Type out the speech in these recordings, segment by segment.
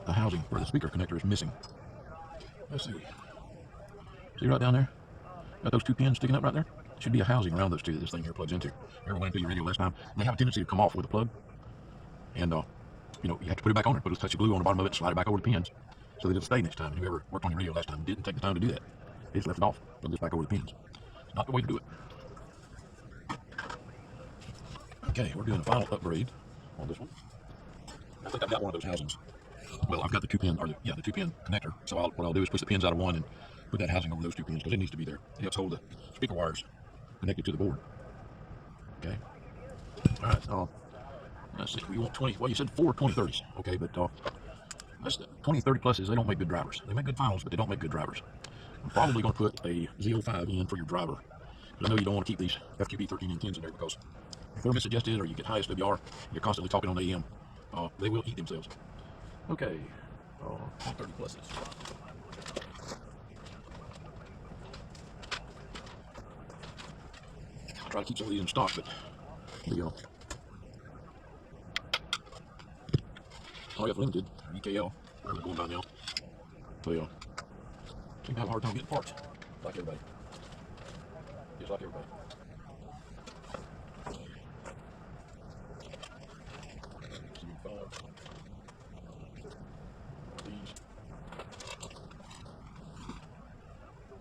the housing where the speaker connector is missing. Let's see. See right down there? Got those two pins sticking up right there? Should be a housing around those two that this thing here plugs into. Remember went into your radio last time? They have a tendency to come off with the plug. And, you know, you have to put it back on there, put a touch of glue on the bottom of it, slide it back over the pins so that it'll stay next time. And whoever worked on your radio last time didn't take the time to do that. They just left it off, plug this back over the pins. It's not the way to do it. Okay, we're doing a final upgrade on this one. I think I've got one of those housings. Well, I've got the 2-pin, or the 2-pin connector. So what I'll do is push the pins out of one and put that housing over those 2 pins because it needs to be there. It helps hold the speaker wires connected to the board. Okay. All right. Let's see. We want 20. Well, you said 4 2030s. Okay, but that's the 2030 pluses. They don't make good drivers. They make good finals, but they don't make good drivers. I'm probably going to put a Z05 in for your driver. I know you don't want to keep these FQB 13N10s in there because if they're misadjusted or you get high SWR, you're constantly talking on AM. They will eat themselves. Okay. 30 pluses. I'll try to keep some of these in stock, but here we go. IF Limited, EKL, where they're going by now. So yeah, seem to have a hard time getting parts, like everybody. Just like everybody. These.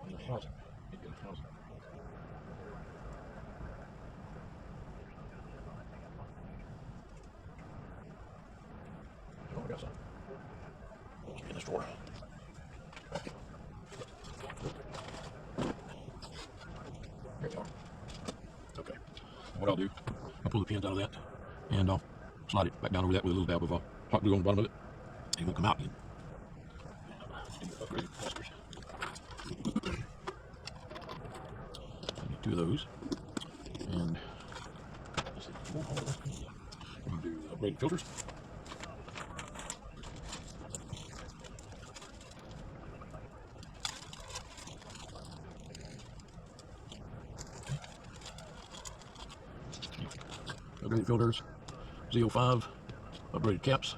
And the housing. Need to get a housing. Oh, I got some. In the store. There we are. Okay. What I'll do, I'll pull the pins out of that and I'll slide it back down over that with a little dab of hot glue on the bottom of it. It won't come out again. Upgraded capacitors. I need 2 of those. And let's see, we're going to do the upgraded filters. Upgraded filters, Z05, upgraded caps,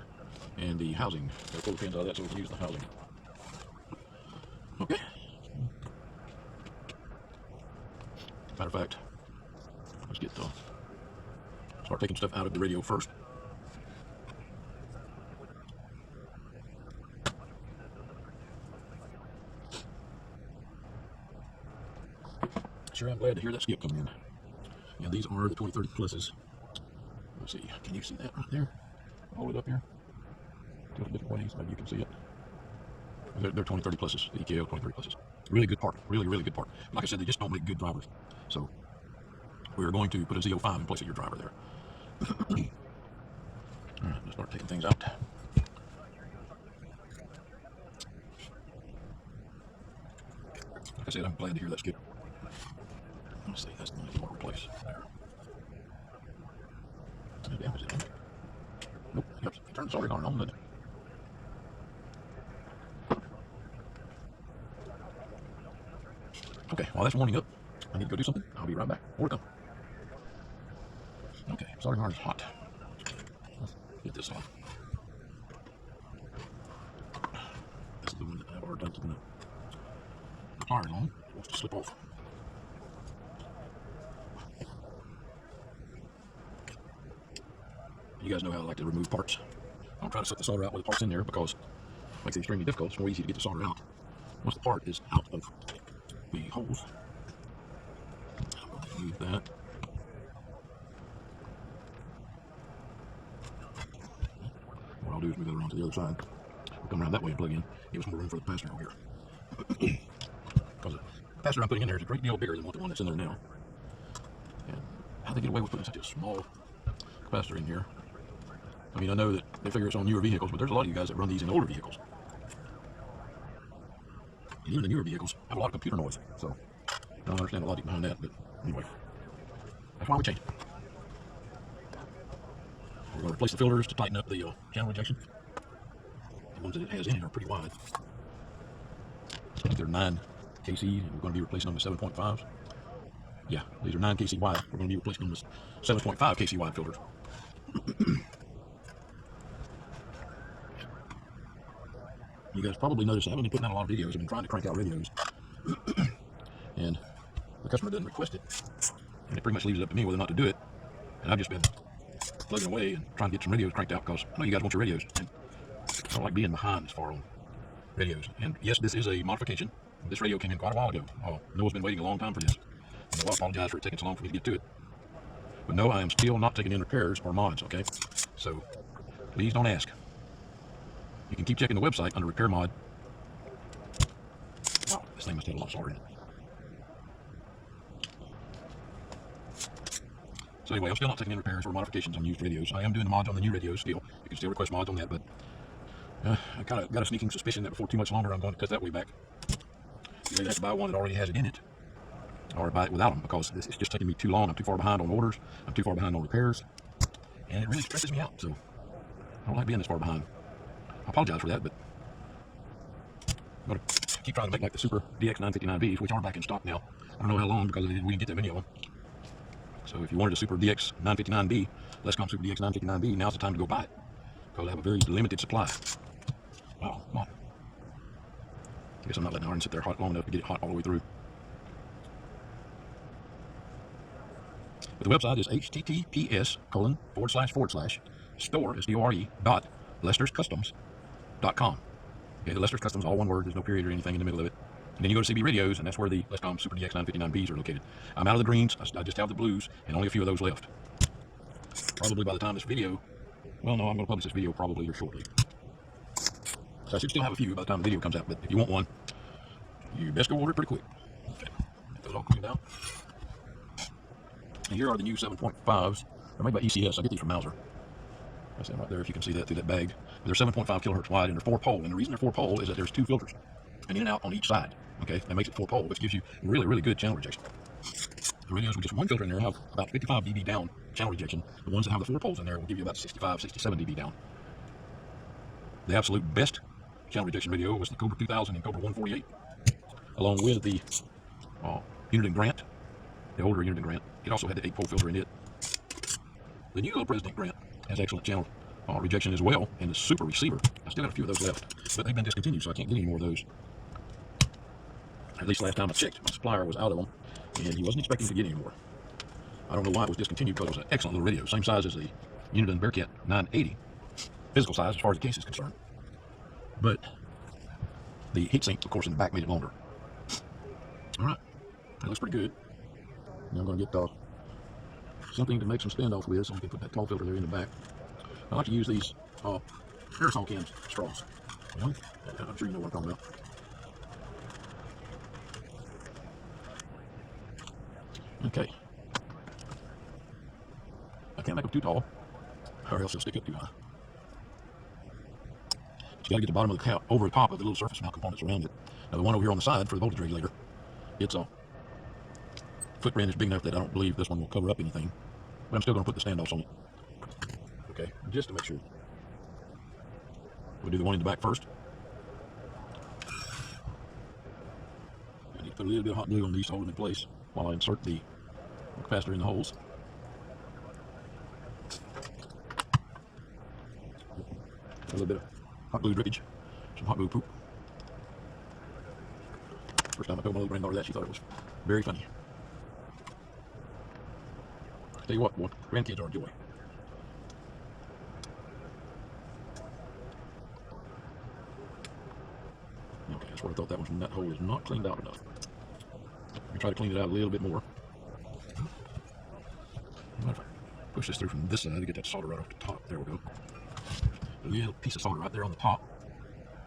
and the housing. Gotta pull the pins out of that so we can use the housing. Okay. Matter of fact, let's get start taking stuff out of the radio first. Sure, I'm glad to hear that skip coming in. Yeah, these are the 2030 pluses. Let's see, can you see that right there? Hold it up here. Do it a different ways, maybe you can see it. They're 2030 pluses, the EKL 2030 pluses. Really good part, really good part. Like I said, they just don't make good drivers. So we're going to put a Z05 in place of your driver there. All right, let's start taking things out. Like I said, I'm glad to hear that skip. Let's see, that's the one to replace there. Damn, is it on? Nope, yep, turn the soldering iron on, didn't it? Okay, while that's warming up, I need to go do something. I'll be right back. More to come. Okay, soldering iron is hot. Let's get this off. This is the one that I have a hard time keeping the iron on. It wants to slip off. You guys know how I like to remove parts. I don't try to set the solder out with the parts in there because it makes it extremely difficult. It's more easy to get the solder out once the part is out of the holes. I'm going to move that. What I'll do is move that around to the other side. We'll come around that way and plug in. Give us more room for the capacitor over here. Because the capacitor I'm putting in there is a great deal bigger than what the one that's in there now. And how they get away with putting such a small capacitor in here. I mean, I know that they figure it's on newer vehicles, but there's a lot of you guys that run these in older vehicles. And even the newer vehicles have a lot of computer noise, so I don't understand the logic behind that, but anyway, that's why we changed it. We're going to replace the filters to tighten up the channel injection. The ones that it has in it are pretty wide. I think they're 9 kc, and we're going to be replacing them with 7.5s. Yeah, these are 9 kc wide. We're going to be replacing them with 7.5 kc wide filters. You guys probably noticed I haven't been putting out a lot of videos. I've been trying to crank out videos. And the customer doesn't request it. And it pretty much leaves it up to me whether or not to do it. And I've just been plugging away and trying to get some radios cranked out because I know you guys want your radios. And I don't like being behind as far on radios. And yes, this is a modification. This radio came in quite a while ago. Noah's been waiting a long time for this. And I apologize for it taking so long for me to get to it. But no, I am still not taking in repairs or mods, okay? So please don't ask. You can keep checking the website under repair mod. Wow, this thing must have a lot of solder in it. So anyway, I'm still not taking in repairs or modifications on used radios. I am doing the mods on the new radios still. You can still request mods on that, but I kind of got a sneaking suspicion that before too much longer I'm going to cut that way back. You either have to buy one that already has it in it, or buy it without them, because it's just taking me too long. I'm too far behind on orders. I'm too far behind on repairs, and it really stresses me out. So I don't like being this far behind. I apologize for that, but I'm going to keep trying to make like the Super DX959Bs, which are back in stock now. I don't know how long, because we didn't get that many of them. So if you wanted a Super DX959B, Lescom Super DX959B, now's the time to go buy it, because I have a very limited supply. Wow, come on. I guess I'm not letting the iron sit there hot long enough to get it hot all the way through. But the website is https://store.lesterscustoms.com. Okay, the Lester's Customs, all one word, there's no period or anything in the middle of it. And then you go to CB Radios, and that's where the Lescom Super DX959Bs are located. I'm out of the greens, I just have the blues, and only a few of those left. Probably by the time this video, well no, I'm going to publish this video probably here shortly. So I should still have a few by the time the video comes out, but if you want one, you best go order it pretty quick. Okay, get those all cleaned out. And here are the new 7.5s. They're made by ECS. I get these from Mauser. That's them right there, if you can see that through that bag. But they're 7.5 kilohertz wide, and they're 4-pole. And the reason they're 4-pole is that there's 2 filters, and in and out on each side. Okay, that makes it 4-pole, which gives you really, really good channel rejection. The radios with just one filter in there have about 55 dB down channel rejection. The ones that have the 4 poles in there will give you about 65, 67 dB down. The absolute best channel rejection radio was the Cobra 2000 and Cobra 148, along with the Uniden Grant, the older Uniden Grant. It also had the 8-pole filter in it. The new President Grant has excellent channel rejection as well, and the Super Receiver. I still got a few of those left, but they've been discontinued, so I can't get any more of those. At least last time I checked, my supplier was out of them, and he wasn't expecting to get any more. I don't know why it was discontinued, because it was an excellent little radio, same size as the Uniden Bearcat 980, physical size as far as the case is concerned. But the heatsink, of course, in the back made it longer. All right, that looks pretty good. Now I'm going to get something to make some standoff with, so we can put that tall filter there in the back. I like to use these aerosol can straws. You know? I'm sure you know what I'm talking about. Okay. I can't make them too tall, or else they'll stick up too high. You got to get the bottom of the cap over the top of the little surface mount components around it. Now the one over here on the side for the voltage regulator, its footprint is big enough that I don't believe this one will cover up anything, but I'm still going to put the standoffs on it. Okay, just to make sure. We'll do the one in the back first. I need to put a little bit of hot glue on these to hold them in place while I insert the capacitor in the holes. A little bit of hot glue drippage, some hot glue poop. First time I told my little granddaughter that, she thought it was very funny. Tell you what, grandkids are a joy. Okay, that's what I thought that one. That hole is not cleaned out enough. Let me try to clean it out a little bit more. If I push this through from this side to get that solder right off the top. There we go. A little piece of solder right there on the top.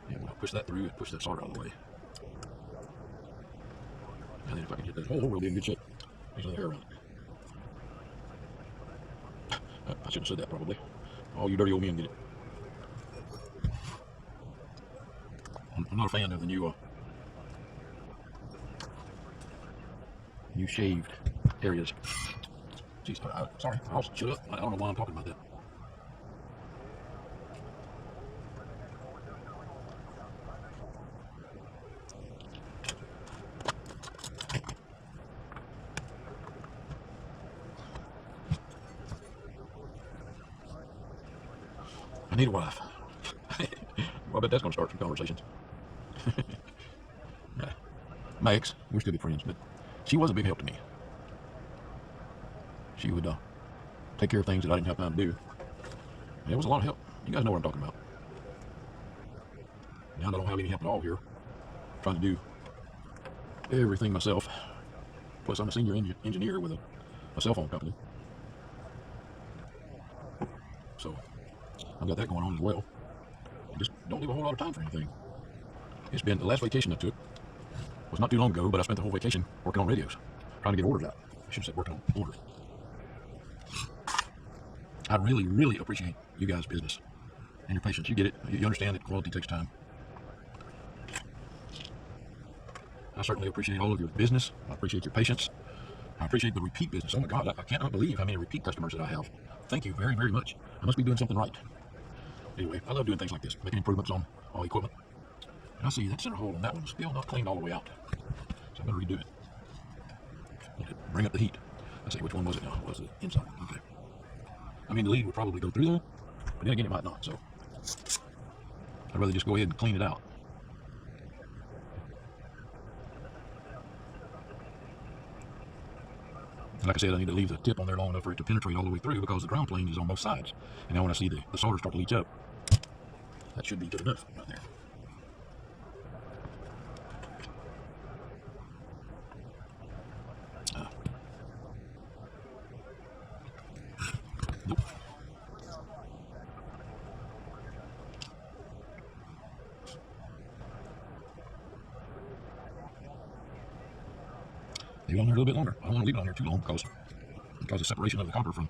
And we'll push that through and push that solder out of the way. And then if I can get that hole, we'll be in good shape. There's another hair around it. I shouldn't have said that probably. All you dirty old men get it. I'm not a fan of the new shaved areas. Jeez, sorry, I'll shut up. I don't know why I'm talking about that. I need a wife. Well, I bet that's going to start some conversations. My ex, we're still good friends, but she was a big help to me. She would take care of things that I didn't have time to do. And it was a lot of help. You guys know what I'm talking about. Now I don't have any help at all here. I'm trying to do everything myself. Plus, I'm a senior engineer with a cell phone company. So, I've got that going on as well. I just don't leave a whole lot of time for anything. It's been the last vacation I took was not too long ago, but I spent the whole vacation working on radios, trying to get orders out. I should have said working on orders. I really, really appreciate you guys' business and your patience. You get it. You understand that quality takes time. I certainly appreciate all of your business. I appreciate your patience. I appreciate the repeat business. Oh my God, I cannot believe how many repeat customers that I have. Thank you very, very much. I must be doing something right. Anyway, I love doing things like this, making improvements on all equipment. And I see that center hole on that one's still not cleaned all the way out. So I'm going to redo it. Bring up the heat. Let's see, which one was it now? Was it inside? Okay. I mean, the lead would probably go through there, but then again, it might not. So I'd rather just go ahead and clean it out. Like I said, I need to leave the tip on there long enough for it to penetrate all the way through because the ground plane is on both sides. And now when I see the solder start to leach up, that should be good enough right there. Nope. Leave it on there a little bit longer. I don't want to leave it on there too long because the separation of the copper from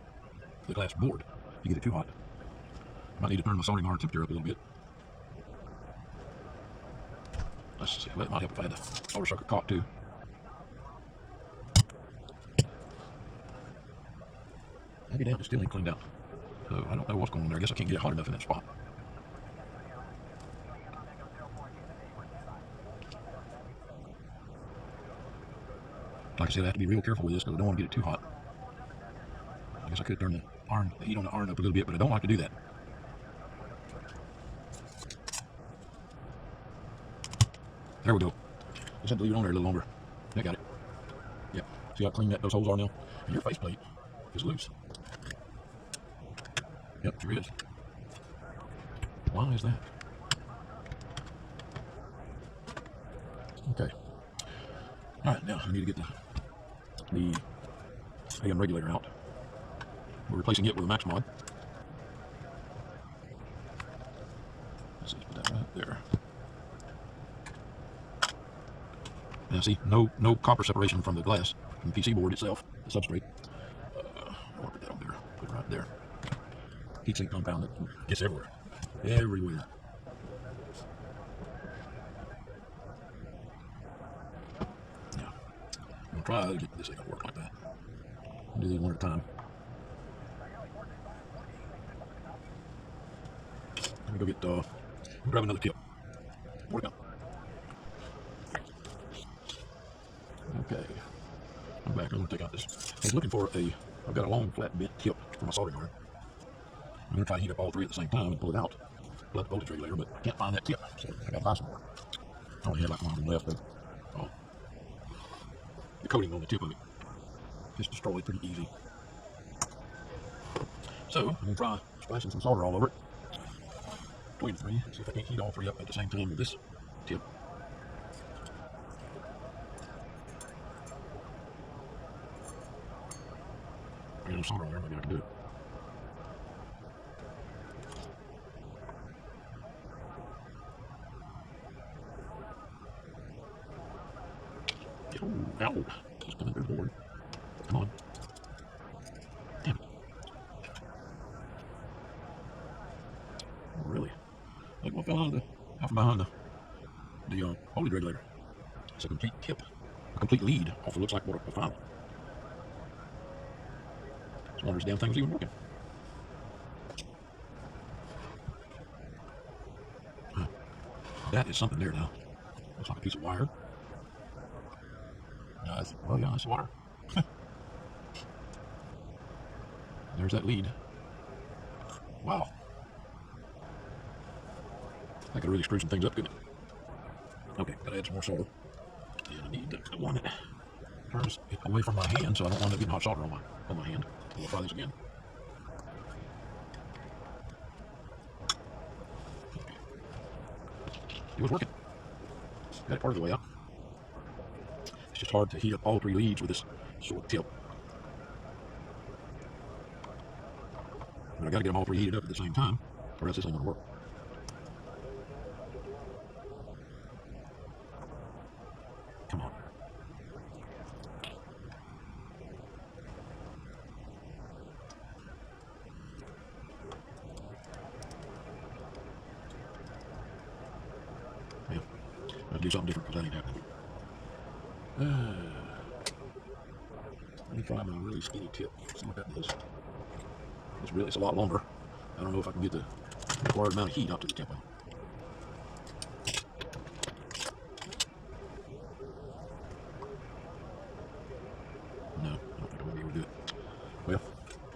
the glass board, you get it too hot. Might need to turn my soldering iron temperature up a little bit. Let's see, well, it might help if I had the solder circuit caught too. Maybe damn, it still ain't cleaned out. So I don't know what's going on there. I guess I can't get it hot enough in that spot. Like I said, I have to be real careful with this because I don't want to get it too hot. I guess I could turn the heat on the iron up a little bit, but I don't like to do that. There we go. Just have to leave it on there a little longer. I got it. Yep. See how clean those holes are now? And your faceplate is loose. Yep, sure is. Why is that? Okay. Alright, now I need to get the AM regulator out. We're replacing it with a max mod. Let's see, put that right there. Now see, no copper separation from the glass, from the PC board itself, the substrate. I want to put that on there, put it right there. Heatsink compound that gets everywhere. Everywhere. Yeah. I'm going to try to get this thing to work like that. I'll do these one at a time. Let me go get, grab another tip. Where'd it go? Okay. I'm back. I'm going to take out this. I was looking for I've got a long flat bent tip for my soldering iron. I'm going to try to heat up all three at the same time and pull it out. Pull out the voltage regulator, but I can't find that tip, so I got to buy some more. I only had like one of them left, but the coating on the tip of it gets destroyed pretty easy. So I'm going to try splashing some solder all over it. Between the three, see if I can't heat all three up at the same time with this tip. I got no solder on there, maybe I can do it. Oh, ow. Just coming through the board. Come on. Damn it. Oh, really? Look what fell out from behind the voltage regulator. It's a complete tip. A complete lead off it looks like what a final. I wonder if this damn thing was even working. Huh. That is something there now. Looks like a piece of wire. Well, yeah, that's wire. There's that lead. Wow. That could really screw some things up, couldn't it? Okay, gotta add some more solder. And I need the one that turns it away from my hand so I don't wind up getting hot solder on my hand. We'll try this again. It was working. Got it part of the way out. It's just hard to heat up all 3 leads with this short tip. But I gotta get them all 3 heated up at the same time, or else this ain't gonna work. Come on. Yeah, I'll do something different because that ain't happening. Let me try my really skinny tip. See what that does. It's a lot longer. I don't know if I can get the required amount of heat out to the tip. No, I don't think I'm gonna be able to do it. Well,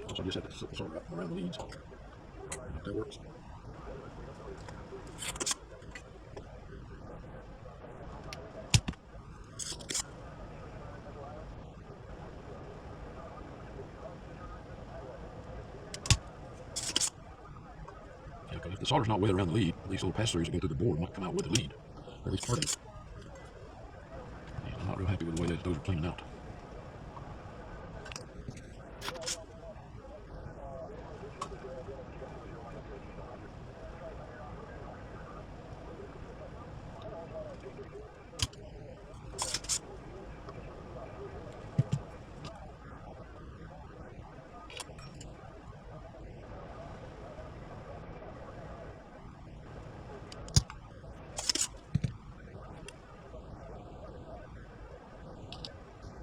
I just have to sort of around the leads. I don't know if that works. Okay, if the solder's not wet around the lead, these little pass-throughs that go through the board might come out with the lead, or at least part of it. Yeah, I'm not real happy with the way that those are cleaning out.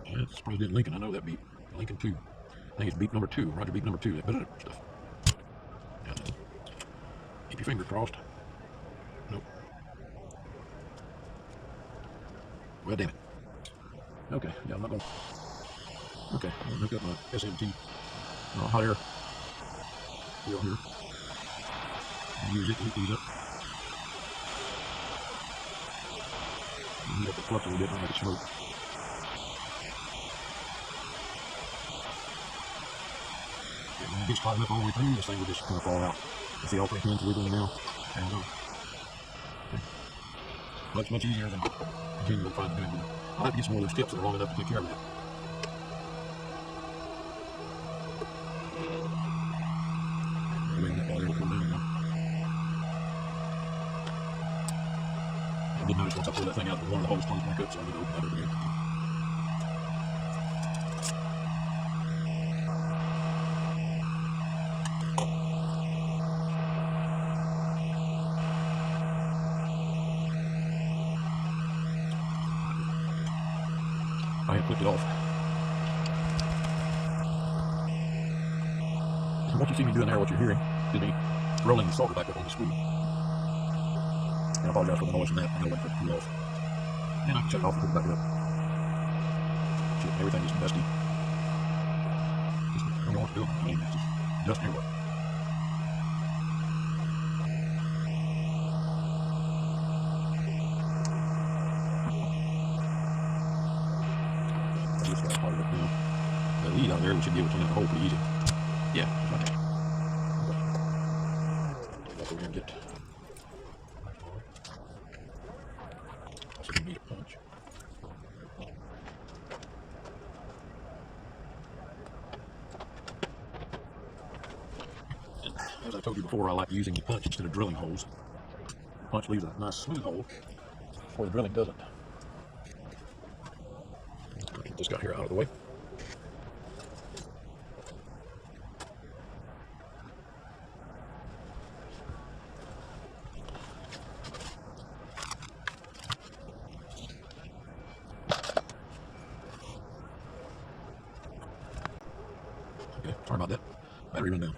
Yeah, it's President Lincoln. I know that beep. Lincoln 2. I think it's beep number 2. Roger beep number 2. That better stuff. Yeah. Keep your fingers crossed. Nope. Well, damn it. Okay, yeah, I'm not gonna. Okay, I'm gonna hook up my SMT hot air wheel here. And use it to heat these up. And heat up the flux a little bit, not make it smoke. When it gets hot enough all the way through, this thing will just kind of fall out. You see all 3 pins wiggling now. And much easier than continually trying to do it. I'll have to get some more of those tips that are long enough to take care of that. Maybe that body will come down now. I did notice once I pulled that thing out that one of the holes closed back up, so I need to open that up again. I had flipped it off. And what you see me doing there, what you're hearing, is me rolling the solder back up on the spool. And I apologize for the noise from that. I gotta wait for it to cool off. And I can shut it off and put it back up. Shit, everything is dusty. Just, I don't know what to do. I mean, it's just dust everywhere. The lead out there, we should be able to clean out the hole pretty easy. Yeah, it's right there. Okay. That's what we're going to get. Also going to need a punch. And as I told you before, I like using the punch instead of drilling holes. The punch leaves a nice smooth hole where the drilling doesn't. Get this guy here out of the way. Okay, sorry about that. Battery run down.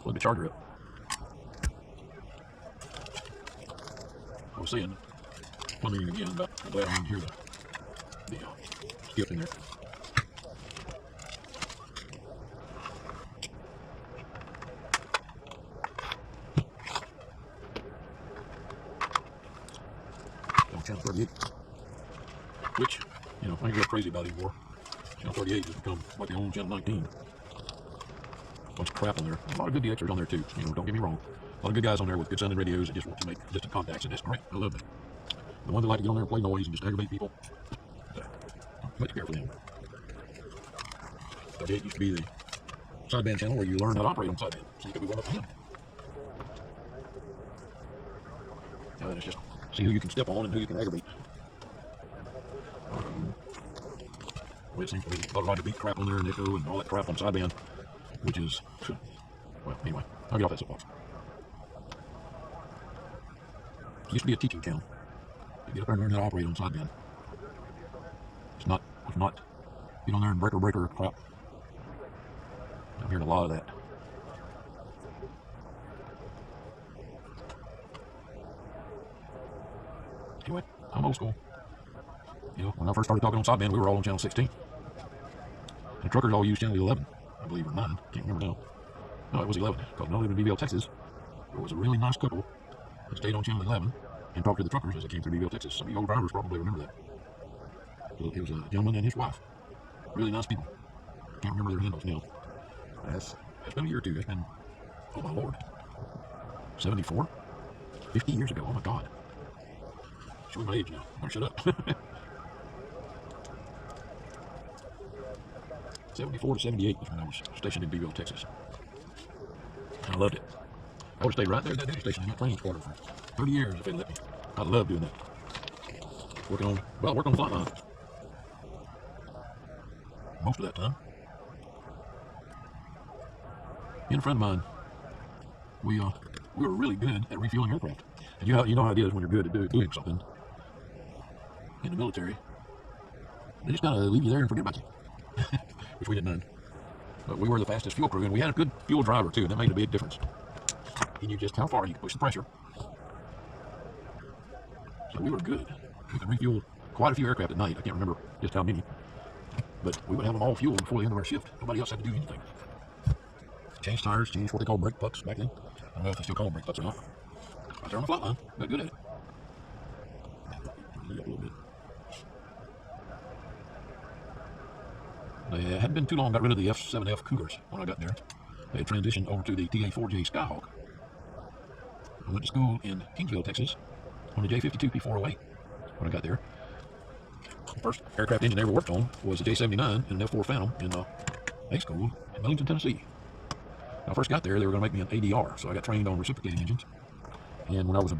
Plug the charger up. I was saying, plumbing again, but I'm glad I didn't hear the skip in there. on channel 38, which, you know, I ain't real crazy about anymore. Channel 38 has become like the old channel 19. Bunch of crap on there. A lot of good DXers on there too, you know, don't get me wrong. A lot of good guys on there with good sounding radios that just want to make distant contacts, and that's great. I love that. The ones that like to get on there and play noise and just aggravate people, much care for them. 38 used to be the sideband channel where you learn how to operate on sideband, so you could be one up to him. Now then it's just see who you can step on and who you can aggravate. Well, it seems to be a lot of beat crap on there and echo and all that crap on sideband, which is, well, anyway, I'll get off that soapbox. It used to be a teaching channel. You get up there and learn how to operate on sideband. It's not get on there and breaker crap. I'm hearing a lot of that. Anyway, I'm old school. You know, when I first started talking on sideband, we were all on channel 16. And the truckers all used channel 11, I believe, or 9. Can't remember now. No, it was 11. Because when I lived in BVL, Texas, there was a really nice couple that stayed on channel 11 and talked to the truckers as they came through BVL, Texas. Some of you old drivers probably remember that. It was a gentleman and his wife. Really nice people. Can't remember their handles now. That's been a year or two. That's been, oh my lord, 74? 50 years ago. Oh my god. Showing my age now. Better shut up. 74 to 78 is when I was stationed in BVL, Texas. I loved it. I would stay right there at that duty station in that training quarter for 30 years if they'd let me. I love doing that. Working on flight line. Most of that time. Me and a friend of mine, we were really good at refueling aircraft. And you know how it is when you're good at doing something in the military. They just kind of leave you there and forget about you, which we didn't mind. But we were the fastest fuel crew, and we had a good fuel driver too, and that made a big difference. He knew just how far you could push the pressure. So we were good. We could refuel quite a few aircraft at night. I can't remember just how many, but we would have them all fueled before the end of our shift. Nobody else had to do anything. Change tires, change what they call brake pucks back then. I don't know if they still call them brake pucks or not. Right there on the flight line, got good at it. A little bit. They hadn't been too long, got rid of the F7F Cougars when I got there. They had transitioned over to the TA4J Skyhawk. I went to school in Kingsville, Texas, on the J52 P408 when I got there. The first aircraft engine I ever worked on was a J79 and an F4 Phantom in A school in Millington, Tennessee. When I first got there, they were going to make me an ADR, so I got trained on reciprocating engines. And when I was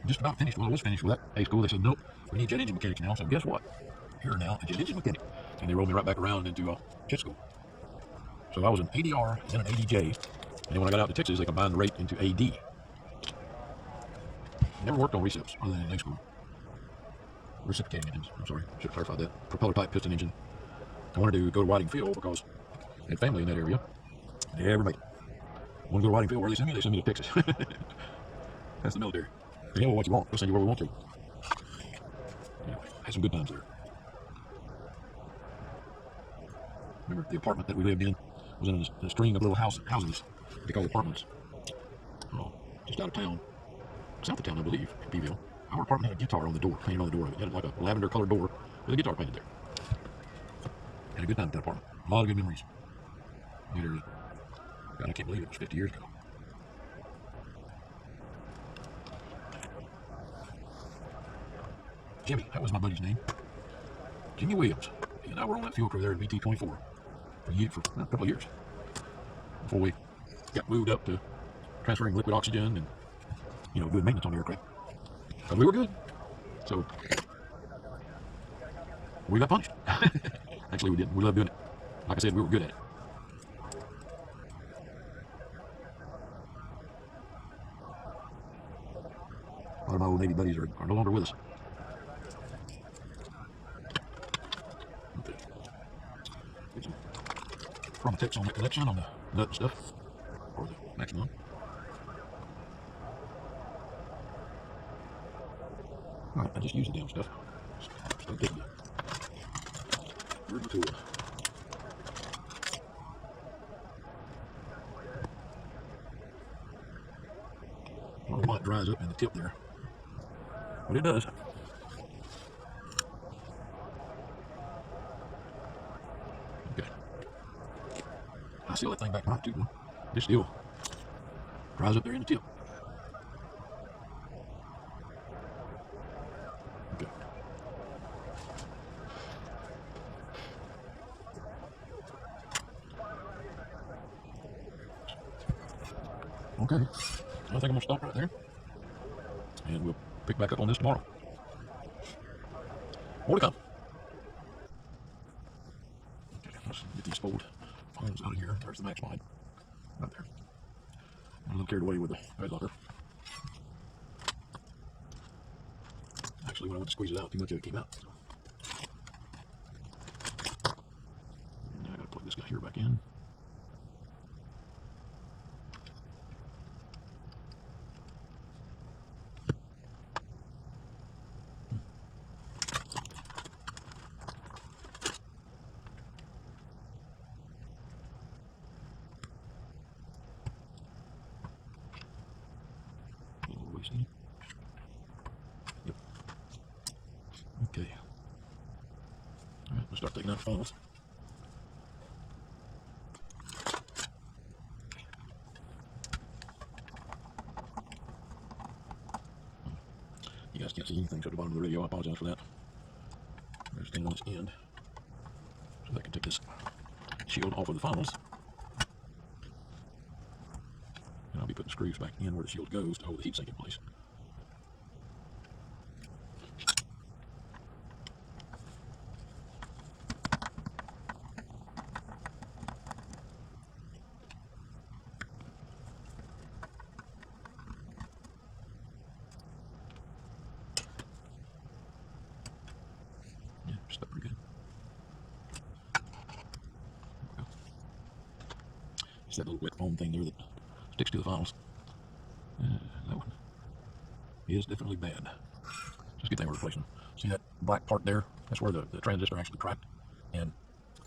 just about finished, well, I was finished with that A school, they said, nope, we need jet engine mechanics now. So guess what? You're now a jet engine mechanic. And they rolled me right back around into jet school. So I was an ADR and an ADJ. And then when I got out to Texas, they combined the rate into AD. Never worked on recips other than in A school. Reciprocating engines, I'm sorry, should have clarified that. Propeller type piston engine. I wanted to go to Whiting Field because I had family in that area. Never made it. Want to go to Whiting Field? Where they send me? They send me to Texas. That's the military. They know what you want. We'll send you where we want to. Anyway, had some good times there. Remember the apartment that we lived in was in a string of little houses. They call apartments. Just out of town. South of town, I believe, in Beeville. Our apartment had a guitar on the door, painted on the door of it. It had like a lavender colored door with a guitar painted there. Had a good time at that apartment. A lot of good memories. Literally. God, I can't believe it was 50 years ago. Jimmy, that was my buddy's name. Jimmy Williams. He and I were on that fuel crew there at VT-24 for a couple of years. Before we got moved up to transferring liquid oxygen and, you know, doing maintenance on the aircraft. But we were good. So, we got punished. Actually, we didn't. We loved doing it. Like I said, we were good at it. A lot of my old Navy buddies are no longer with us. Get some chromatics on the connection on the nut and stuff, or the maximum. Alright, I just use the damn stuff. Don't take it. Where's my tool? I don't know why it dries up in the tip there, but it does. I seal that thing back right too, man. This steel dries up there in the tip. Okay. Okay. I think I'm gonna stop right there, and we'll pick back up on this tomorrow. More to come. Okay, let's get these fold phones out of here. There's the max line. Right there. I'm a little carried away with the head locker. Actually, when I went to squeeze it out, too much of it came out. Now I gotta plug this guy here back in. Yep. Okay. Alright, we'll start taking out the funnels. You guys can't see anything to the bottom of the radio. I apologize for that. There's a thing on this end, so that can take this shield off of the funnels. And I'll be putting screws back in where the shield goes to hold the heatsink in place. Yeah, stuck pretty good. It's that little wet foam thing there that sticks to the funnels. That one is definitely bad. Just get that replacement. See that black part there? That's where the transistor actually cracked, and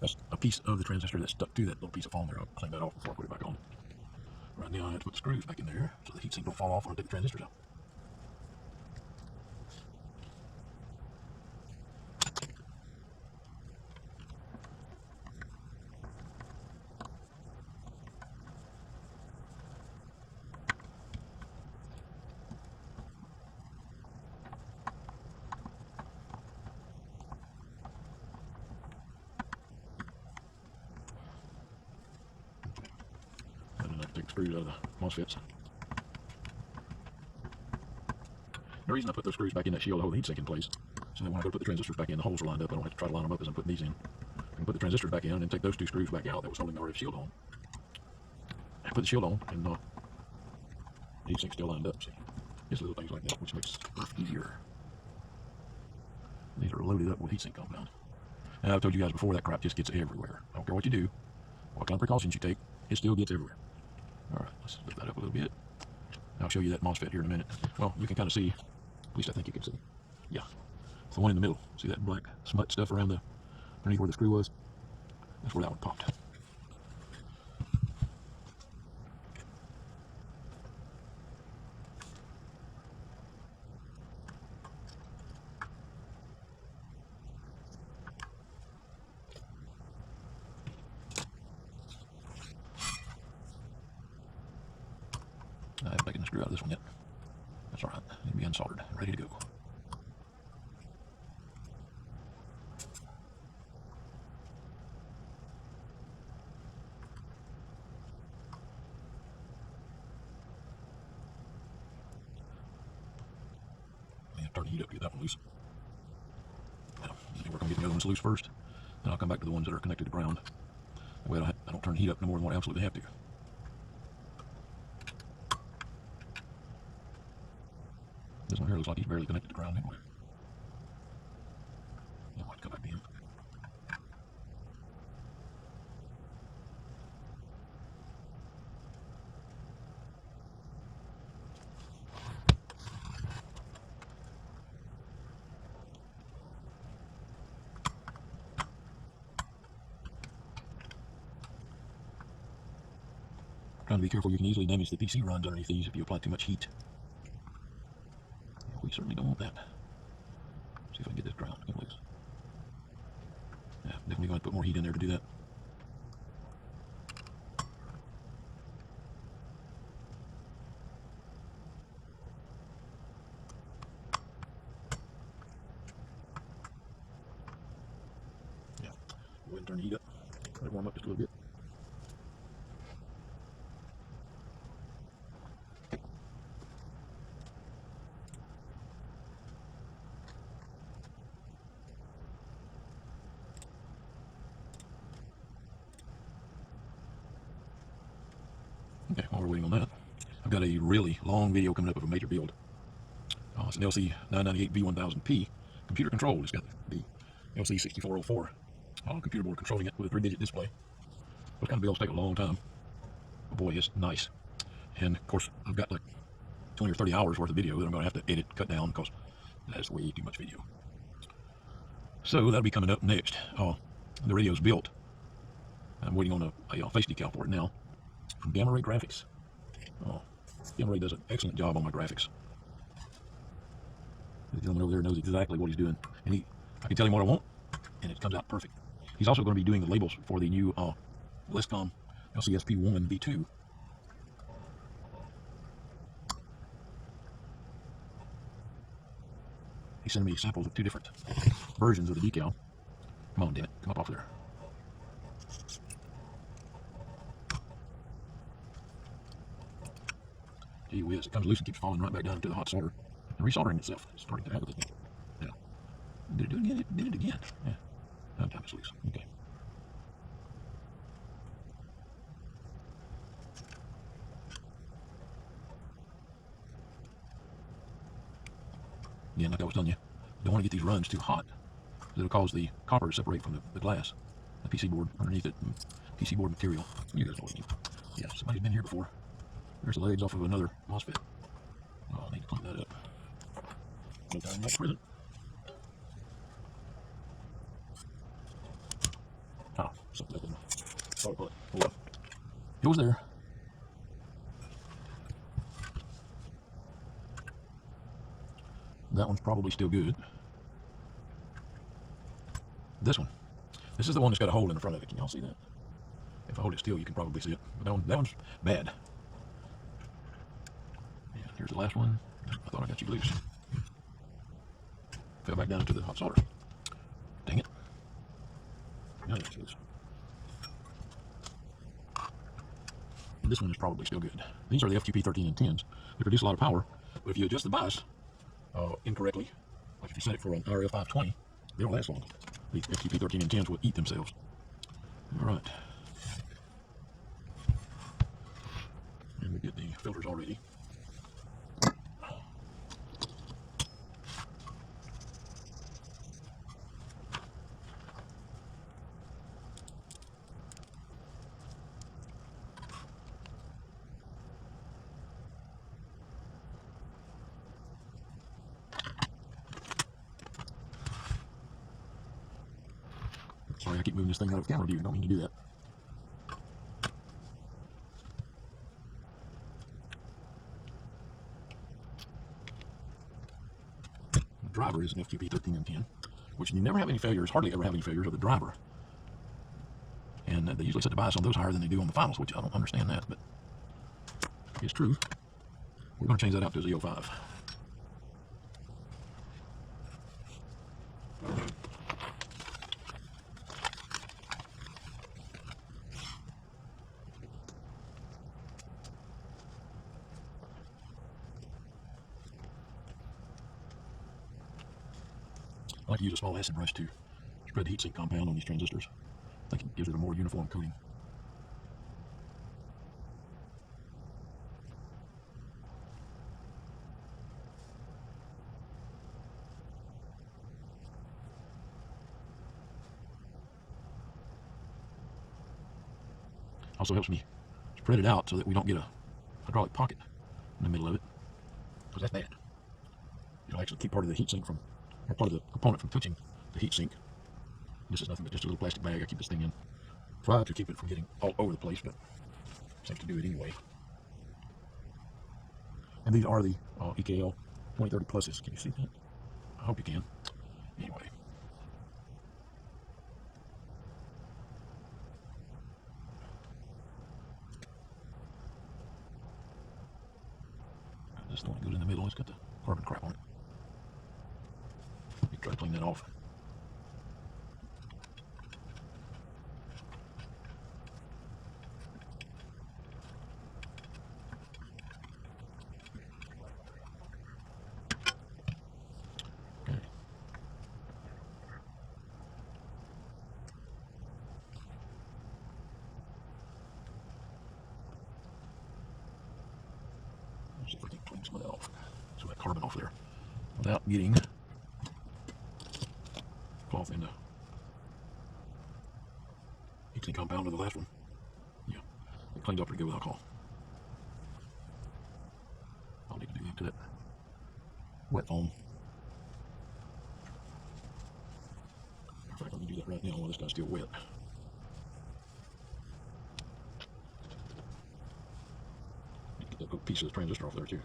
that's a piece of the transistor that stuck to that little piece of foam there. I'll clean that off before I put it back on. Right now I have to put the screws back in there so the heatsink don't fall off when I take the transistors out. Take the screws out of the MOSFETs. The reason I put those screws back in that shield to hold the heatsink in place, so that when I go to put the transistors back in, the holes are lined up. I don't have to try to line them up as I'm putting these in. I can put the transistors back in and then take those two screws back out that was holding the RF shield on. I put the shield on, and the heatsink's still lined up. See, just little things like that, which makes life easier. These are loaded up with heatsink compound. And I've told you guys before, that crap just gets everywhere. I don't care what you do, what kind of precautions you take, it still gets everywhere. Alright, let's lift that up a little bit. I'll show you that MOSFET here in a minute. Well, you can kind of see, at least I think you can see. Yeah, it's the one in the middle. See that black smut stuff around the, underneath where the screw was? That's where that one popped. I haven't taken the screw out of this one yet. That's alright. It'll be unsoldered, ready to go. Turn the heat up to get that one loose. Now, we're going to get the other ones loose first. Then I'll come back to the ones that are connected to ground. That way I don't turn the heat up no more than what I absolutely have to. This one here looks like he's barely connected to ground anyway. I might come back to him. Trying to be careful, you can easily damage the PC runs underneath these if you apply too much heat. We certainly don't want that. See if I can get this ground loose. Yeah, definitely going to put more heat in there to do that. up just a little bit. Okay, while we're waiting on that, I've got a really long video coming up of a major build. It's an LC998V1000P computer controlled. It's got the LC6404 computer board controlling it with a 3-digit display. Those kind of builds take a long time. But boy, it's nice. And of course, I've got like 20 or 30 hours worth of video that I'm going to have to edit, cut down, because that's way too much video. So that'll be coming up next. The radio's built. I'm waiting on a face decal for it now from Gamma Ray Graphics. Gamma Ray does an excellent job on my graphics. The gentleman over there knows exactly what he's doing, and I can tell him what I want, and it comes out perfect. He's also going to be doing the labels for the new Liscom LCSP1 V2. He sent me samples of 2 different versions of the decal. Come on, damn it, come up off there. Gee whiz, it comes loose and keeps falling right back down into the hot solder and resoldering itself. It's starting to happen with it. Yeah. Did it do it again? It did it again. Yeah. That time it's loose. Okay. Again, like I was telling you, you don't want to get these runs too hot, because it'll cause the copper to separate from the glass, the PC board underneath it, and PC board material. You guys know what I mean. Yeah, somebody's been here before. There's the legs off of another MOSFET. Oh, I need to clean that up. No time like prison. Something like that. Sorry, hold up. It was there. That one's probably still good. This one. This is the one that's got a hole in the front of it. Can y'all see that? If I hold it still, you can probably see it. But that one's bad. Yeah, here's the last one. I thought I got you loose. Fell back down into the hot solder. Dang it. Now I got you loose. And this one is probably still good. These are the FQP13N10s. They produce a lot of power, but if you adjust the bias incorrectly, like if you set it for an RL520, they don't last long. The FQP13N10s will eat themselves. All right. And we get the filters all ready. Sorry, I keep moving this thing out of camera view. Don't mean to do that. The driver is an FQP13N10, which you never have any failures, hardly ever have any failures of the driver. And they usually set the bias on those higher than they do on the finals, which I don't understand that, but it's true. We're going to change that out to Z05. I like to use a small acid brush to spread the heatsink compound on these transistors. I think it gives it a more uniform coating. Also helps me spread it out so that we don't get a hydraulic pocket in the middle of it, because that's bad. It'll actually keep part of the heatsink from, or part of the component from touching the heatsink. This is nothing but just a little plastic bag I keep this thing in. Try to keep it from getting all over the place, but seems to do it anyway. And these are the EKL 2030 pluses. Can you see that? I hope you can. Anyway. This one goes in the middle. It's got the carbon crap on it. You try to clean that off. see if we can clean some of that off, some of that carbon off there, without getting cloth in the heatsink compound of the last one. Yeah, it cleans up pretty good with alcohol. I'll need to do that to that wet foam. In fact, let me do that right now while this guy's still wet. Get that little piece of the transistor off there too.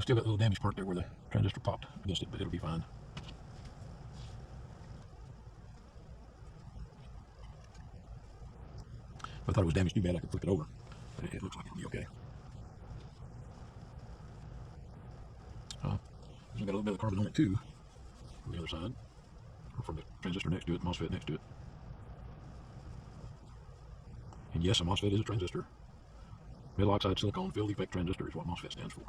Still got a little damage part there where the transistor popped against it, but it'll be fine. If I thought it was damaged too bad, I could flip it over, but it looks like it'll be okay. There's got a little bit of carbon on it too, on the other side, or from the transistor next to it, MOSFET next to it. And yes, a MOSFET is a transistor. Metal oxide silicon field effect transistor is what MOSFET stands for.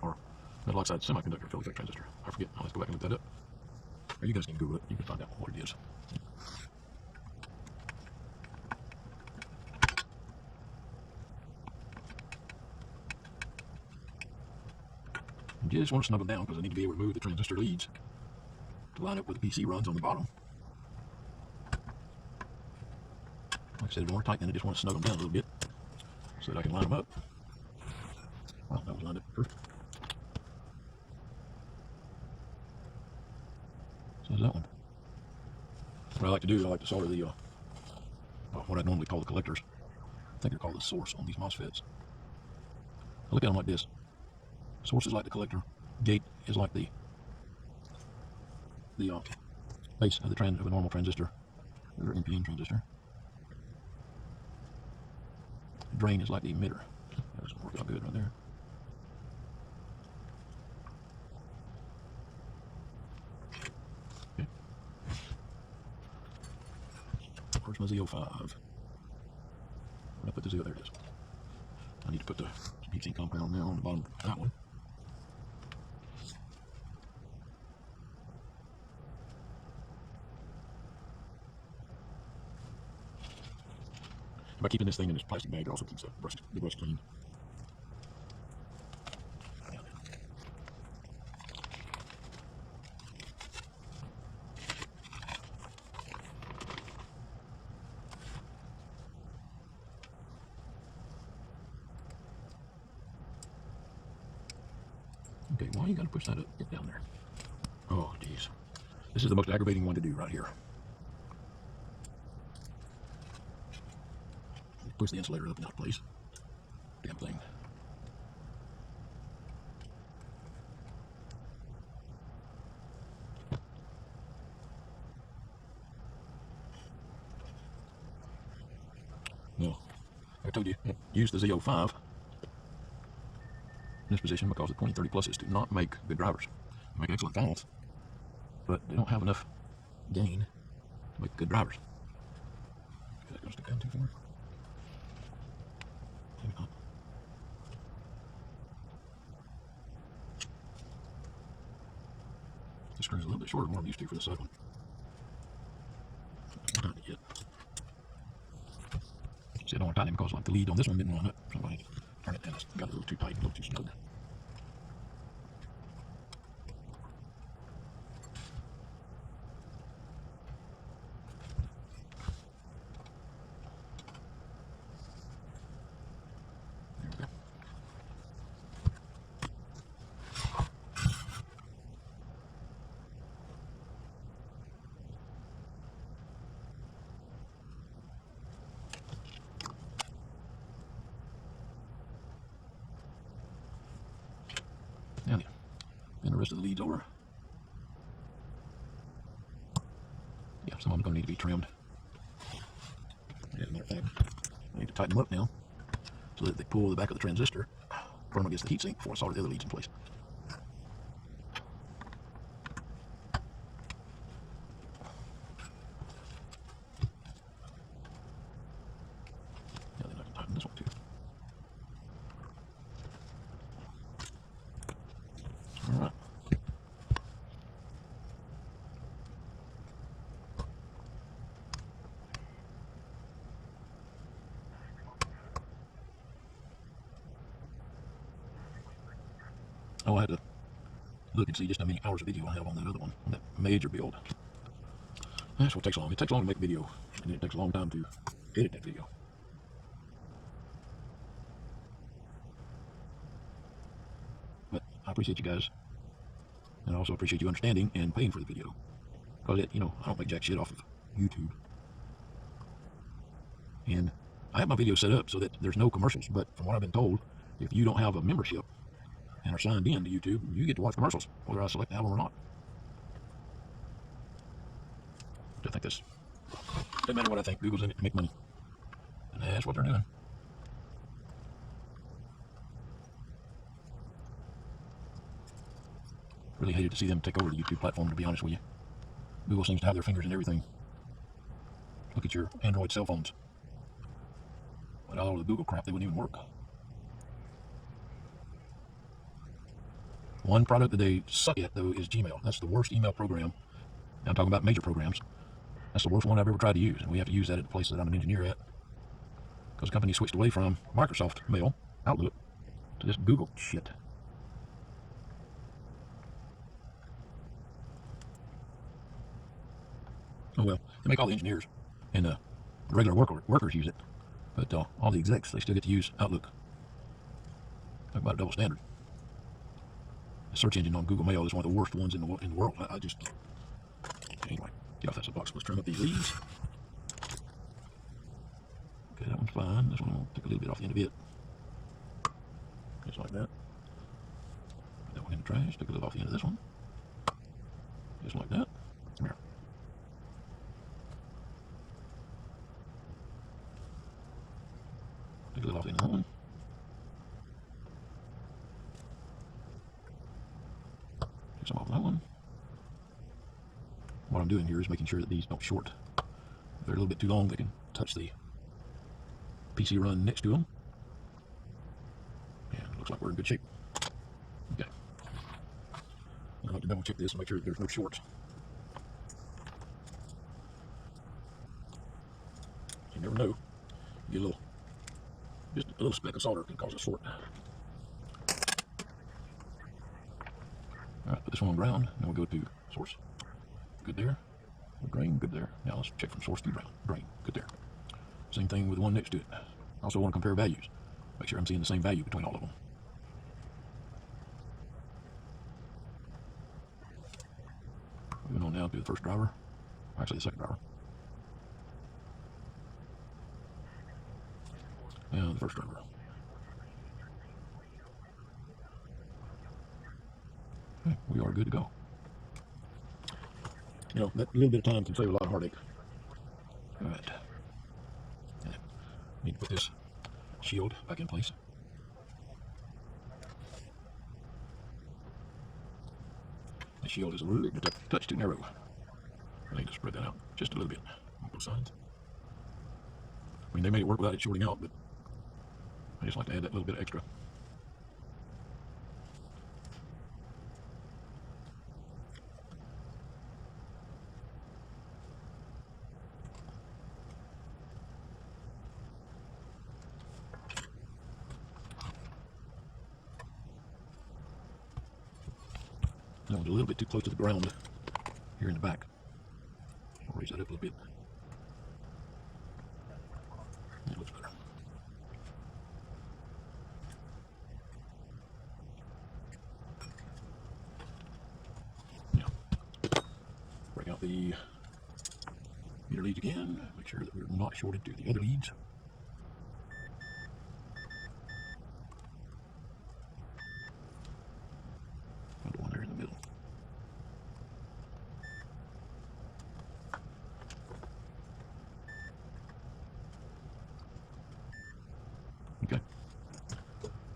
Or metal oxide semiconductor field effect transistor. I forget. I'll have to go back and look that up. Or you guys can Google it. You can find out what it is. You just want to snuggle down because I need to be able to move the transistor leads to line up with the PC runs on the bottom. Like I said, more tight, and I just want to snuggle them down a little bit so that I can line them up. Well, that was lined up perfect. So is that one. What I like to do, I like to solder the what I normally call the collectors. I think they're called the source on these MOSFETs. I look at them like this. Source is like the collector. Gate is like the base of a normal transistor, or NPN transistor. Drain is like the emitter. That doesn't work out good right there. Okay. Where's my Z05? Where did I put the Z? There it is. I need to put the heatsink compound now on the bottom of that one. By keeping this thing in this plastic bag, it also keeps the brush clean. Okay, why you gotta push that up, get down there? Oh, geez. This is the most aggravating one to do right here. Push the insulator up and out of place. Damn thing. No, I told you, use the Z05 in this position because the 2030 pluses do not make good drivers. They make excellent finals, but they don't have enough gain to make good drivers. Is that going to stick down too far? Maybe not. This screw's a little bit shorter than what I'm used to for this side one. Not tightened it yet. See, I don't want to tighten it because like the lead on this one didn't line up. So I turn it down. It's got a little too tight, a little too snug. And the rest of the leads over. Yeah, some of them are going to need to be trimmed. As a matter of fact, I need to tighten them up now so that they pull the back of the transistor firm against the heatsink before I solder the other leads in place. Yeah, then I can tighten this one too. Oh, I had to look and see just how many hours of video I have on that other one, on that major build. That's what takes long. It takes long to make a video, and it takes a long time to edit that video. But I appreciate you guys, and I also appreciate you understanding and paying for the video. Because, you know, I don't make jack shit off of YouTube. And I have my video set up so that there's no commercials, but from what I've been told, if you don't have a membership and are signed in to YouTube, you get to watch commercials, whether I select the album or not. I think this doesn't matter what I think. Google's in it to make money, and that's what they're doing. Really hated to see them take over the YouTube platform, to be honest with you. Google seems to have their fingers in everything. Look at your Android cell phones. Without all the Google crap, they wouldn't even work. One product that they suck at, though, is Gmail. That's the worst email program. I'm talking about major programs. That's the worst one I've ever tried to use, and we have to use that at the place that I'm an engineer at. Because the company switched away from Microsoft Mail, Outlook, to this Google shit. Oh well, they make all the engineers and the regular workers use it, but all the execs, they still get to use Outlook. Talk about a double standard. The search engine on Google Mail is one of the worst ones in the world. I just anyway, get off that soapbox. Let's trim up these leaves. Okay, that one's fine. This one will take a little bit off the end of it, just like that. Put that one in the trash. Take a little off the end of this one, just like that. Come here. Take a little off the end of that one. Take some off that one. What I'm doing here is making sure that these don't short. If they're a little bit too long, they can touch the PC run next to them. And it looks like we're in good shape. Okay. I'll have to double check this and make sure that there's no shorts. You never know. You get just a little speck of solder can cause a short. Alright, put this one on ground. Now we'll go to source. Good there. Drain, good there. Now let's check from source to drain. Good there. Same thing with the one next to it. I also want to compare values. Make sure I'm seeing the same value between all of them. Moving on now to the first driver. Actually, the second driver. Now the first driver. Okay, we are good to go. You know, that little bit of time can save a lot of heartache. All right. Need to put this shield back in place. The shield is a little bit touch too narrow. I need to spread that out just a little bit on both sides. I mean, they made it work without it shorting out, but I just like to add that little bit of extra. That one's a little bit too close to the ground here in the back. I'll raise that up a little bit. That looks better. Yeah. Break out the meter leads again. Make sure that we're not shorted to the other leads. Okay,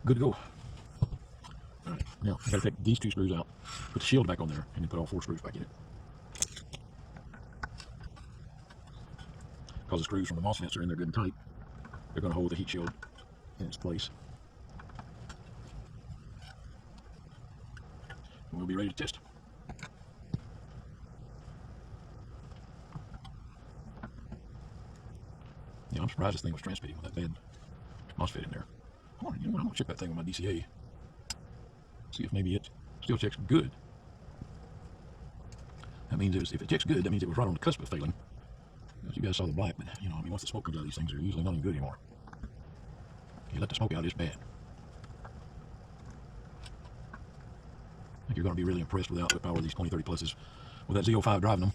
good to go. Alright, now I gotta take these two screws out, put the shield back on there, and then put all 4 screws back in it. Because the screws from the MOSFETs are in there good and tight, they're going to hold the heat shield in its place. And we'll be ready to test. Yeah, I'm surprised this thing was transmitting with that bad MOSFET in there. Oh, you know what? I'm going to check that thing with my DCA. See if maybe it still checks good. That means if it checks good, that means it was right on the cusp of failing. As you guys saw the black, but you know, I mean, once the smoke comes out of these things, they're usually not even good anymore. You let the smoke out, it's bad. I think you're going to be really impressed with the output power of these 2030 pluses with that Z05 driving them.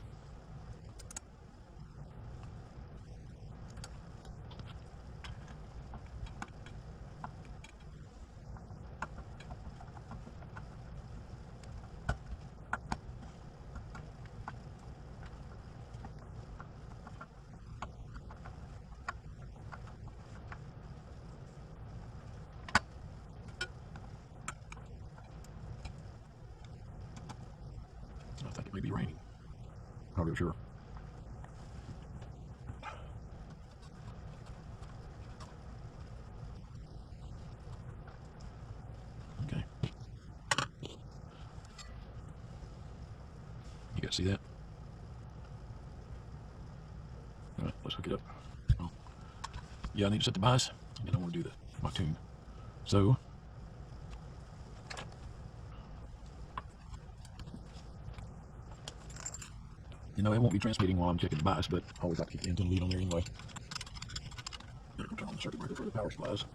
I think it may be raining. Not real sure. Okay. You guys see that? All right, let's hook it up. Oh. Yeah, I need to set the bias, and then I want to do my tune. So, you know, it won't be transmitting while I'm checking the bias, but I always like to keep the antenna lead on there anyway. I'm going to turn on the circuit breaker for the power supplies.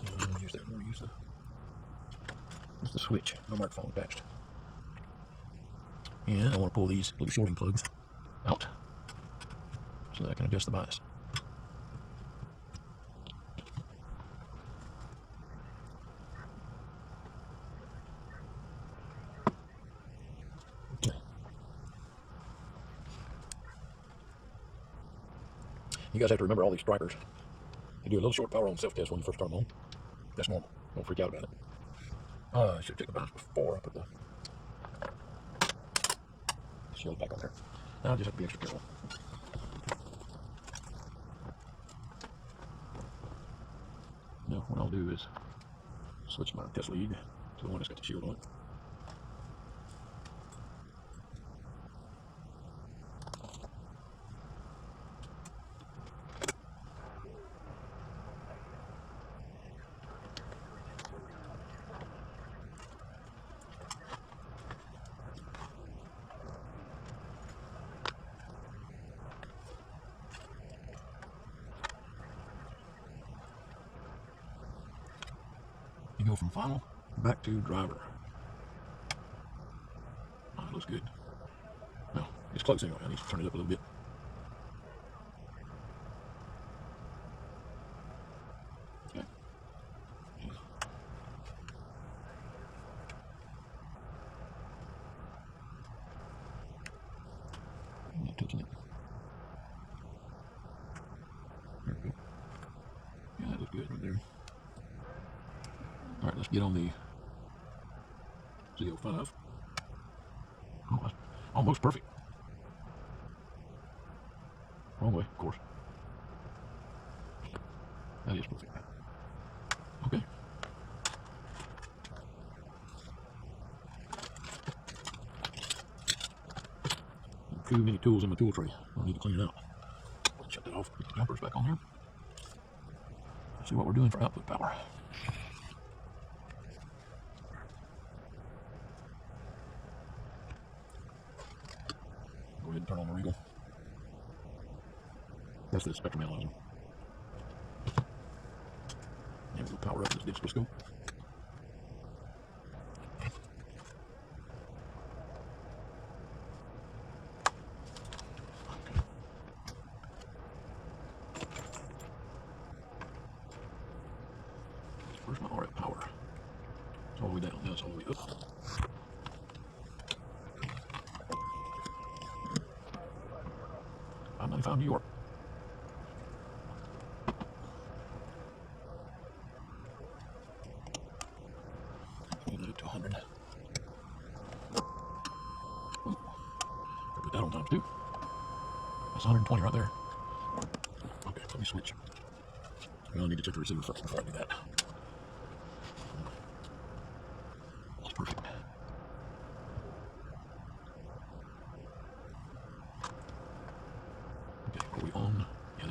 I'm going to use the switch, no microphone attached. And I want to pull these little shorting plugs out so that I can adjust the bias. Okay. You guys have to remember all these Strykers. They do a little short power on self-test when you first turn them on. That's normal. Don't freak out about it. I should check the bias before I put the shield back on there. Now I just have to be extra careful. Now what I'll do is switch my test lead to the one that's got the shield on it. You go from final back to driver. Oh, it looks good. Well, it's close anyway. I need to turn it up a little bit. Okay. I'm not touching it. There we go. Yeah, that looks good right there. All right, let's get on the Z05. Oh, that's almost perfect. Wrong way, of course. That is perfect. Okay. Too many tools in my tool tray. I need to clean it out. Let's shut that off. Put the jumpers back on here. Let's see what we're doing for output power. Go ahead and turn on the Regal. That's the spectrum analyzer. And we'll power up this digital scope. Where's my RF power? It's all the way down. Now it's all the way up. I'm New York. Let me it to 100. Put that on times 2. That's 120 right there. Okay, let me switch. Well, I need to check the receiver first before I do that. That's perfect.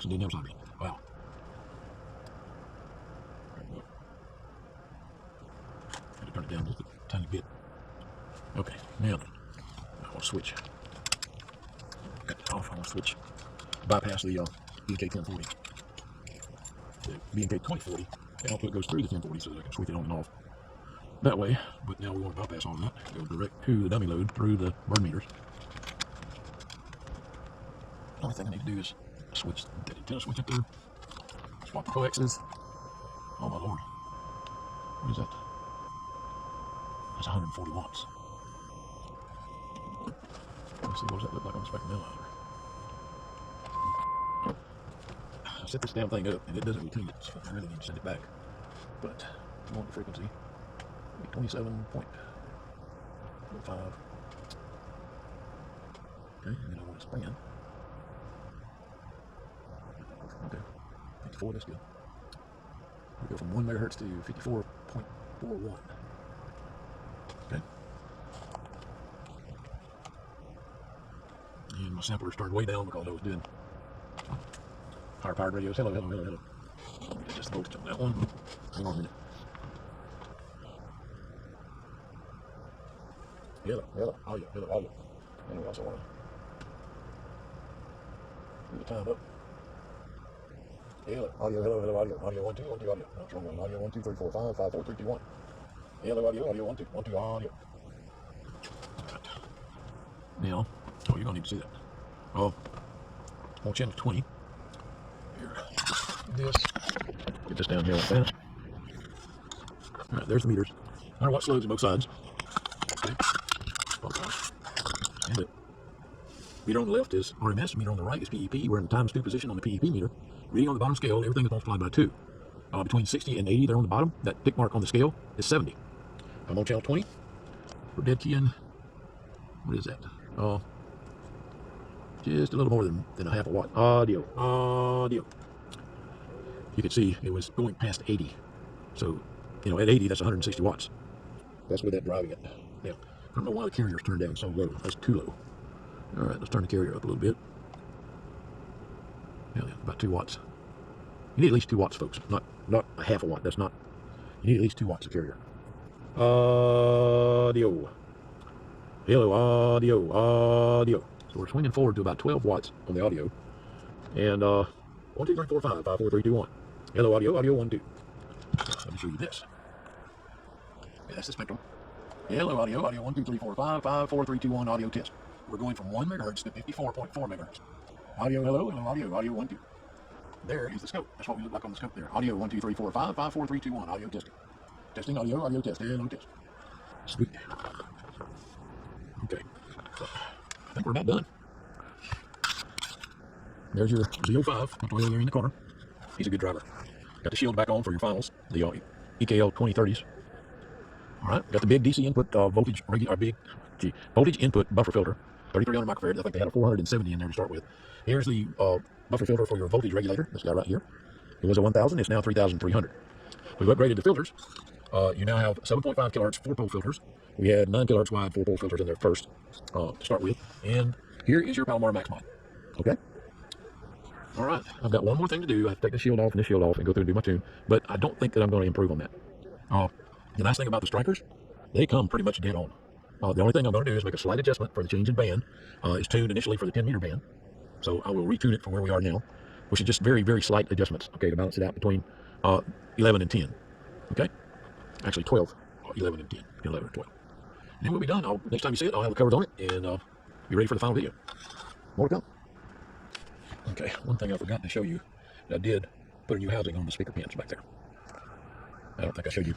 and then the other side. Wow. Had to turn it down just a tiny bit. Okay, now I want to switch. Got it off. I want to switch. Bypass the BNK 1040. The BNK 2040. The output goes through the 1040 so that I can switch it on and off that way. But now we want to bypass all of that. Go direct to the dummy load through the burn meters. The only thing I need to do is switch the antenna switch up there. Swap the coaxes. Oh my lord. What is that? That's 140 watts. Let's see, what does that look like on the spectrum analyzer? I set this damn thing up and it doesn't routine it, so I really need to send it back. But I want the frequency. 27.5. Okay, and then I want to span. Okay, 54, that's good. We go from 1 megahertz to 54.41. Okay. And my sampler started way down because I was doing higher powered radios. Hello. Just the voltage on that one. Hang on a minute. Hello. Audio. And we also want to do the time up. Hello, audio. Audio 1 2 1 2 audio. That's wrong one. Audio 1 2 3 4 5 5 4 3 2 1. Hello, audio 1 2 1 2 audio. Now, you're gonna need to see that. On channel 20. Here. Get this down here like that. Alright, there's the meters. 100 watt loads on both sides. Okay. And the meter on the left is RMS, meter on the right is PEP. We're in the times 2 position on the PEP meter. Reading on the bottom scale, everything is multiplied by 2. Between 60 and 80 there on the bottom, that tick mark on the scale is 70. I'm on channel 20. We're dead keying. What is that? Just a little more than a half a watt. Audio. You can see it was going past 80. So, at 80, that's 160 watts. That's with that driving it. Now, I don't know why the carrier's turned down so low. That's too low. All right, let's turn the carrier up a little bit. Yeah, about 2 watts. You need at least 2 watts, folks. Not a half a watt. That's not. You need at least 2 watts of carrier. Audio. Hello, audio. So we're swinging forward to about 12 watts on the audio. And 1 2 3 4 5 5 4 3 2 1. Hello, audio 1 2. Let me show you this. Okay, that's the spectrum. Hello, audio 1 2 3 4 5 5 4 3 2 1 audio test. We're going from 1 megahertz to 54.4 megahertz. Audio, hello, audio 1 2. There is the scope. That's what we look like on the scope there. Audio 1 2 3 4 5 5 4 3 2 1 audio testing. Testing audio test. Hello test. Sweet. Okay. So, I think we're about done. There's your Z05, tucked away there in the corner. He's a good driver. Got the shield back on for your finals, the EKL 2030s. All right, got the big DC input voltage input buffer filter, 3300 microfarads. I think they had a 470 in there to start with. Here's the buffer filter for your voltage regulator. This guy right here. It was a 1000. It's now 3300. We've upgraded the filters. You now have 7.5 kilohertz 4-pole filters. We had 9 kilohertz wide 4-pole filters in there first to start with. And here is your Palomar Max mod. Okay. All right. I've got one more thing to do. I have to take the shield off and this shield off and go through and do my tune. But I don't think that I'm going to improve on that. The nice thing about the Strykers, they come pretty much dead on. The only thing I'm going to do is make a slight adjustment for the change in band. It's tuned initially for the 10 meter band. So I will retune it from where we are now, which is just very, very slight adjustments, okay, to balance it out between 11 and 10. Okay? Actually 12, 11 and 10, 11 and 12. And then we'll be done. Next time you see it, I'll have the covers on it and be ready for the final video. More to come. Okay, one thing I forgot to show you, I did put a new housing on the speaker pins back there. I don't think I showed you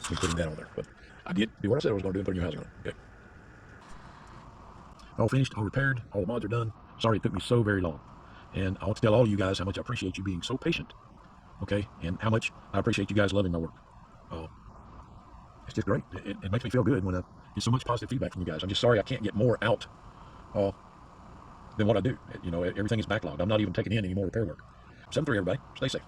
me putting that on there, but I did do what I said I was going to do and put a new housing on it. Okay. All finished, all repaired, all the mods are done. Sorry it took me so very long. And I want to tell all of you guys how much I appreciate you being so patient. Okay, and how much I appreciate you guys loving my work. It's just great. It makes me feel good when I get so much positive feedback from you guys. I'm just sorry I can't get more out than what I do. Everything is backlogged. I'm not even taking in any more repair work. 7-3, everybody. Stay safe.